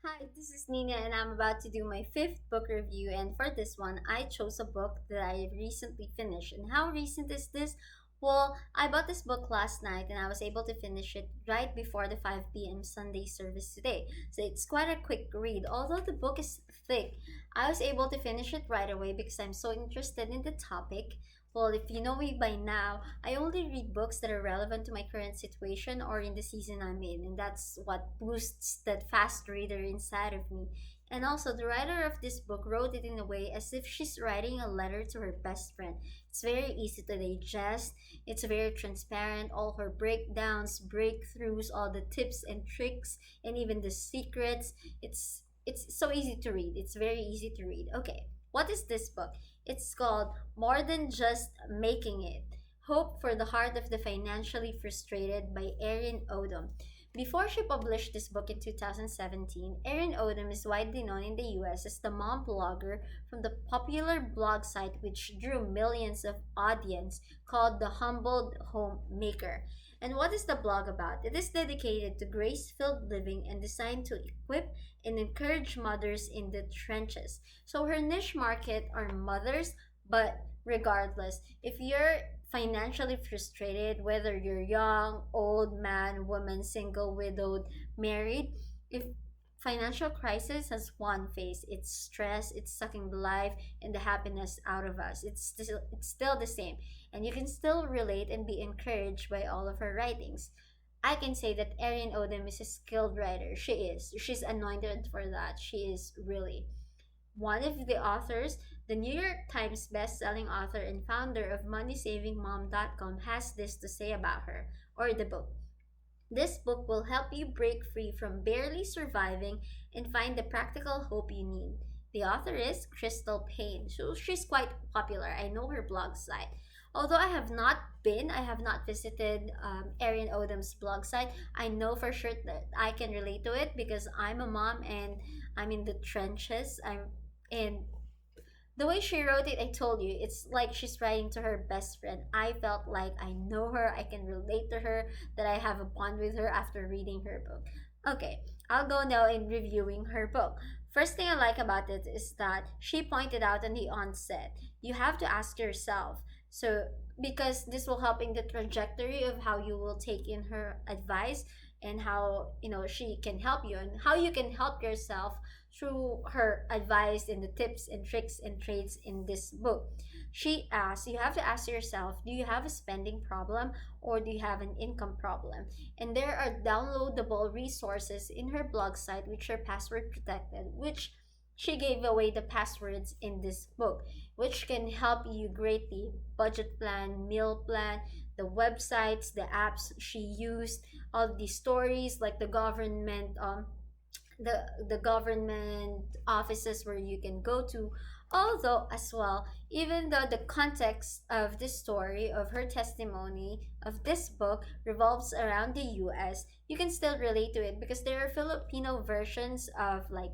Hi, this is Nina, and I'm about to do my fifth book review. And for this one, I chose a book that I recently finished. And how recent is this? Well, I bought this book last night and I was able to finish it right before the 5 p.m. Sunday service today. So it's quite a quick read. Although the book is thick, I was able to finish it right away because I'm so interested in the topic. Well, if you know me by now, I only read books that are relevant to my current situation or in the season I'm in, and that's what boosts that fast reader inside of me. And also, the writer of this book wrote it in a way as if she's writing a letter to her best friend. It's very easy to digest, it's very transparent, all her breakdowns, breakthroughs, all the tips and tricks, and even the secrets. It's so easy to read. It's very easy to read. Okay, what is this book? It's called More Than Just Making It. Hope for the Heart of the Financially Frustrated by Erin Odom. Before she published this book in 2017, Erin Odom is widely known in the US as the mom blogger from the popular blog site which drew millions of audience called The Humbled Homemaker. And what is the blog about? It is dedicated to grace-filled living and designed to equip and encourage mothers in the trenches. So her niche market are mothers, but regardless, if you're financially frustrated, whether you're young, old, man, woman, single, widowed, married, if financial crisis has one face, it's stress, it's sucking the life and the happiness out of us. It's still the same, and you can still relate and be encouraged by all of her writings. I can say that Erin Odom is a skilled writer. She is. She's anointed for that. She is really. One of the authors, the New York Times best-selling author and founder of MoneySavingMom.com, has this to say about her, or the book. This book will help you break free from barely surviving and find the practical hope you need. The author is Crystal Payne, so she's quite popular. I know her blog site. Although I have not visited Erin Odom's blog site. I know for sure that I can relate to it because I'm a mom and I'm in the trenches. I'm in the way she wrote it, I told you, it's like she's writing to her best friend. I felt like I know her, I can relate to her, that I have a bond with her after reading her book. Okay, I'll go now in reviewing her book. First thing I like about it is that she pointed out in the onset, you have to ask yourself. So, because this will help in the trajectory of how you will take in her advice and how she can help you and how you can help yourself through her advice and the tips and tricks and traits in this book. She asks, you have to ask yourself, do you have a spending problem or do you have an income problem? And there are downloadable resources in her blog site which are password protected, which she gave away the passwords in this book, which can help you greatly budget plan, meal plan, the websites, the apps she used, all the stories like the government offices where you can go to. Although as well, even though the context of this story, of her testimony, of this book revolves around the US, you can still relate to it because there are Filipino versions of like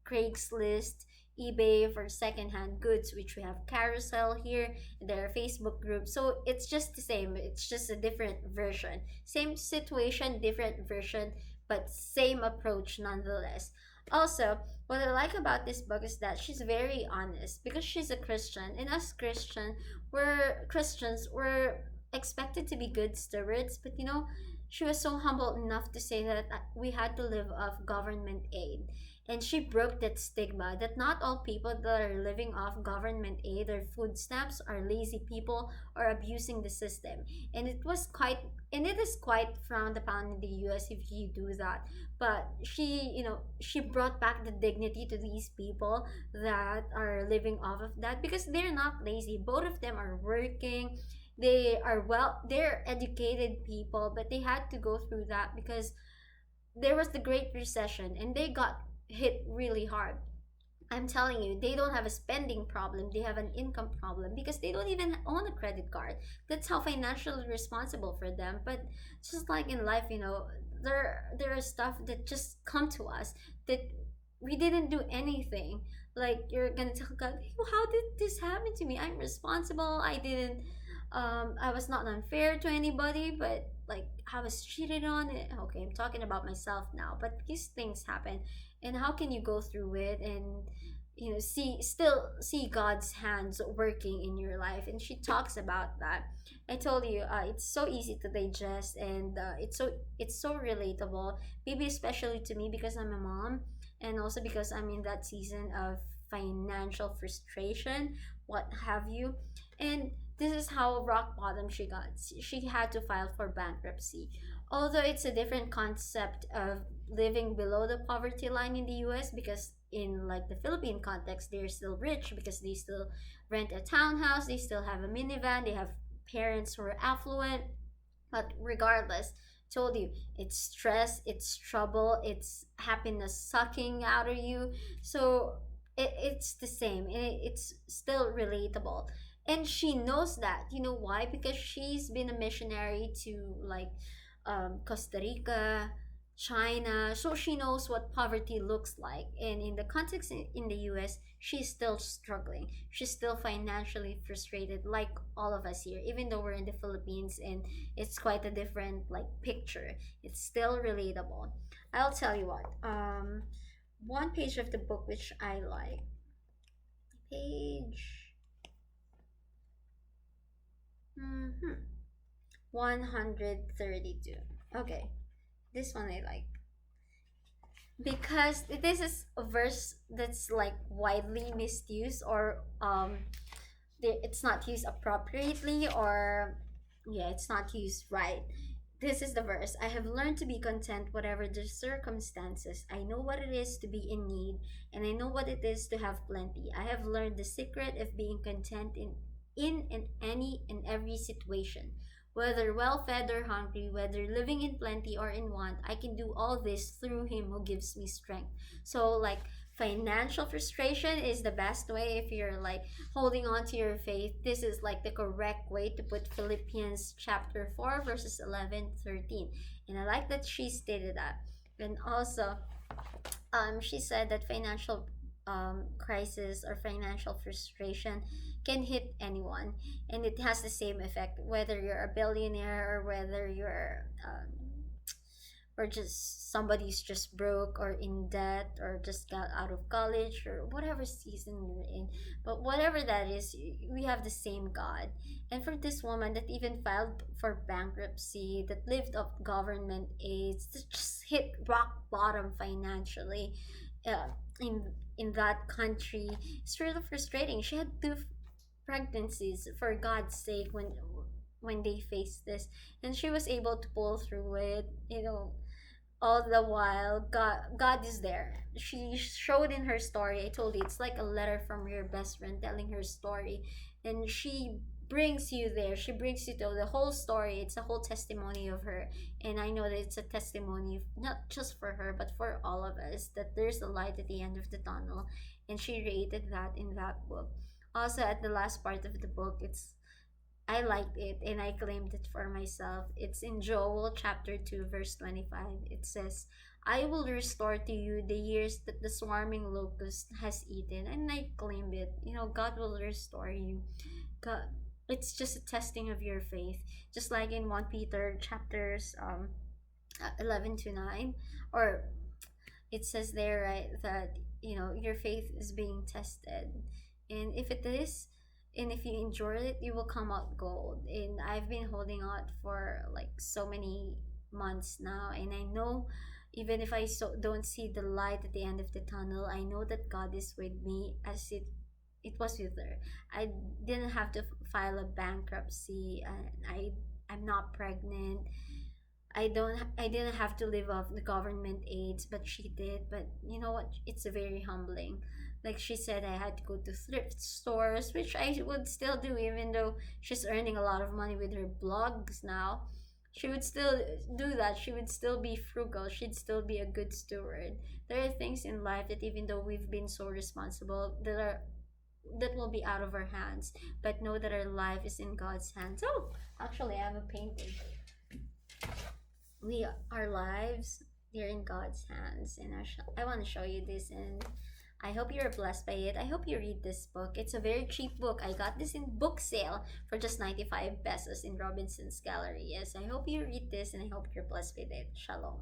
Craigslist, eBay for secondhand goods, which we have Carousel here. There are Facebook groups, so it's just the same. It's just a different version. Same situation, different version, but same approach nonetheless. Also, what I like about this book is that she's very honest because she's a Christian, and as Christians, we're expected to be good stewards, but she was so humble enough to say that we had to live off government aid. And she broke that stigma that not all people that are living off government aid or food stamps are lazy people or abusing the system. And it is quite frowned upon in the US if you do that. But she brought back the dignity to these people that are living off of that because they're not lazy. Both of them are working. They're educated people, but they had to go through that because there was the Great Recession and they got hit really hard. I'm telling you, they don't have a spending problem, they have an income problem because they don't even own a credit card. That's how financially responsible for them. But just like in life, there are stuff that just come to us that we didn't do anything. Like you're gonna tell God, "Hey, well, how did this happen to me? I'm responsible. I didn't I was not unfair to anybody, but like I was cheated on. Okay, I'm talking about myself now, but these things happen, and how can you go through it and see God's hands working in your life? And she talks about that. I told you, it's so easy to digest, and it's so relatable. Maybe especially to me because I'm a mom, and also because I'm in that season of financial frustration, what have you. And this is how rock bottom she got. She had to file for bankruptcy. Although it's a different concept of living below the poverty line in the US, because in like the Philippine context, they're still rich because they still rent a townhouse, they still have a minivan, they have parents who are affluent. But regardless, told you, it's stress, it's trouble, it's happiness sucking out of you. So it's the same. It's still relatable. And she knows that. You know why? Because she's been a missionary to like Costa Rica, China. So she knows what poverty looks like. And in the context in the US, she's still struggling. She's still financially frustrated, like all of us here, even though we're in the Philippines and it's quite a different like picture. It's still relatable. I'll tell you what. One page of the book which I like. Page 132. Okay, this one I like because this is a verse that's like widely misused, or it's not used appropriately, or yeah, it's not used right. This is the verse. I have learned to be content whatever the circumstances. I know what it is to be in need, and I know what it is to have plenty. I have learned the secret of being content in any and every situation. Whether well fed or hungry, whether living in plenty or in want, I can do all this through Him who gives me strength. So, like, financial frustration is the best way if you're like holding on to your faith. This is like the correct way to put Philippians chapter 4, verses 11 13. And I like that she stated that. And also, she said that financial crisis or financial frustration can hit anyone, and it has the same effect whether you're a billionaire or whether you're or just somebody's just broke or in debt or just got out of college or whatever season you're in. But whatever that is, we have the same God. And for this woman that even filed for bankruptcy, that lived off government aids, that just hit rock bottom financially, uh, in that country, it's really frustrating. She had two pregnancies, for God's sake, when they faced this, and she was able to pull through it, all the while. God is there. She showed in her story. I told you, it's like a letter from your best friend telling her story, and she brings you there. She brings you to the whole story. It's a whole testimony of her, and I know that it's a testimony not just for her but for all of us, that there's a light at the end of the tunnel, and she rated that in that book. Also, at the last part of the book, I liked it and I claimed it for myself. It's in Joel chapter 2, verse 25. It says, I will restore to you the years that the swarming locust has eaten. And I claimed it. God will restore you. God, it's just a testing of your faith. Just like in 1 Peter chapters 11 to 9. Or it says there, right, that, your faith is being tested. And if it is, and if you endure it, you will come out gold. And I've been holding out for like so many months now, and I know, even if I don't see the light at the end of the tunnel, I know that God is with me, as it was with her. I didn't have to file a bankruptcy, and I'm not pregnant. I didn't have to live off the government aids, but she did. But you know what, it's very humbling. Like she said, I had to go to thrift stores, which I would still do, even though she's earning a lot of money with her blogs now. She would still do that. She would still be frugal. She'd still be a good steward. There are things in life that, even though we've been so responsible, that will be out of our hands. But know that our life is in God's hands. Oh, actually, I have a painting. Our lives, they're in God's hands, and I want to show you this. And I hope you're blessed by it. I hope you read this book. It's a very cheap book. I got this in book sale for just 95 pesos in Robinson's Gallery. Yes, I hope you read this and I hope you're blessed with it. Shalom.